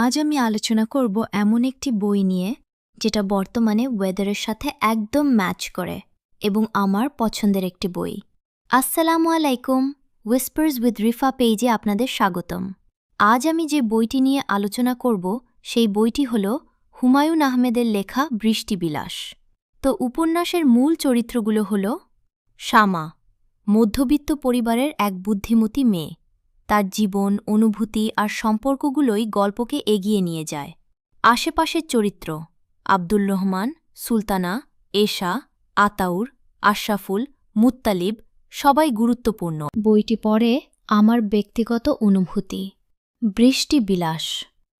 আজ আমি আলোচনা করব এমন একটি বই নিয়ে যেটা বর্তমানে ওয়েদারের সাথে একদম ম্যাচ করে এবং আমার পছন্দের একটি বই। আসসালামু আলাইকুম, হুইসপার্স উইথ রিফা পেজে আপনাদের স্বাগতম। আজ আমি যে বইটি নিয়ে আলোচনা করব সেই বইটি হল হুমায়ূন আহমেদের লেখা বৃষ্টিবিলাস। তো উপন্যাসের মূল চরিত্রগুলো হল শামা, মধ্যবিত্ত পরিবারের এক বুদ্ধিমতী মেয়ে। তার জীবন, অনুভূতি আর সম্পর্কগুলোই গল্পকে এগিয়ে নিয়ে যায়। আশেপাশের চরিত্র আব্দুর রহমান, সুলতানা, এশা, আতাউর, আশরাফুল, মুত্তালিব সবাই গুরুত্বপূর্ণ। বইটি পড়ে আমার ব্যক্তিগত অনুভূতি। বৃষ্টিবিলাস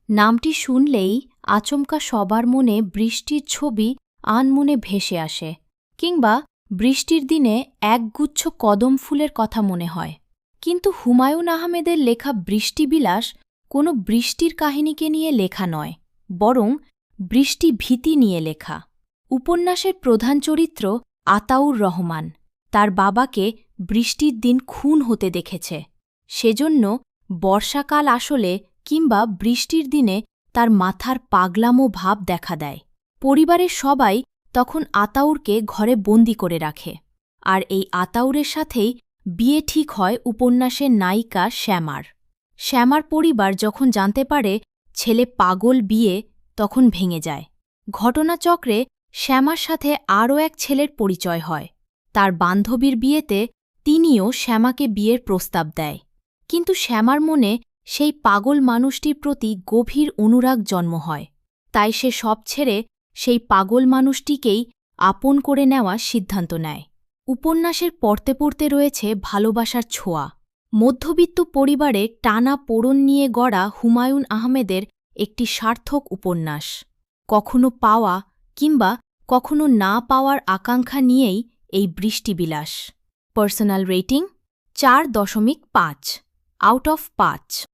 নামটি শুনলেই আচমকা সবার মনে বৃষ্টির ছবি আনমনে ভেসে আসে, কিংবা বৃষ্টির দিনে একগুচ্ছ কদম ফুলের কথা মনে হয়। কিন্তু হুমায়ূন আহমেদের লেখা বৃষ্টিবিলাস কোনো বৃষ্টির কাহিনীকে নিয়ে লেখা নয়, বরং বৃষ্টিভীতি নিয়ে লেখা। উপন্যাসের প্রধান চরিত্র আতাউর রহমান তার বাবাকে বৃষ্টির দিন খুন হতে দেখেছে। সেজন্য বর্ষাকাল আসলে কিংবা বৃষ্টির দিনে তার মাথার পাগলামো ভাব দেখা দেয়। পরিবারের সবাই তখন আতাউরকে ঘরে বন্দি করে রাখে, আর এই আতাউরের সাথেই বিয়ে ঠিক হয় উপন্যাসের নায়িকা শ্যামার। শ্যামার পরিবার যখন জানতে পারে ছেলে পাগল, বিয়ে তখন ভেঙে যায়। ঘটনাচক্রে শ্যামার সাথে আরও এক ছেলের পরিচয় হয়। তার বান্ধবীর বিয়েতে তিনিও শ্যামাকে বিয়ের প্রস্তাব দেয়, কিন্তু শ্যামার মনে সেই পাগল মানুষটির প্রতি গভীর অনুরাগ জন্ম হয়। তাই সে সব ছেড়ে সেই পাগল মানুষটিকেই আপন করে নেওয়ার সিদ্ধান্ত নেয়। উপন্যাসের পড়তে পড়তে রয়েছে ভালোবাসার ছোঁয়া। মধ্যবিত্ত পরিবারে টানা পোড়ন নিয়ে গড়া হুমায়ূন আহমেদের একটি সার্থক উপন্যাস। কখনো পাওয়া কিংবা কখনো না পাওয়ার আকাঙ্ক্ষা নিয়েই এই বৃষ্টিবিলাস। Personal rating 4.5 out of 5।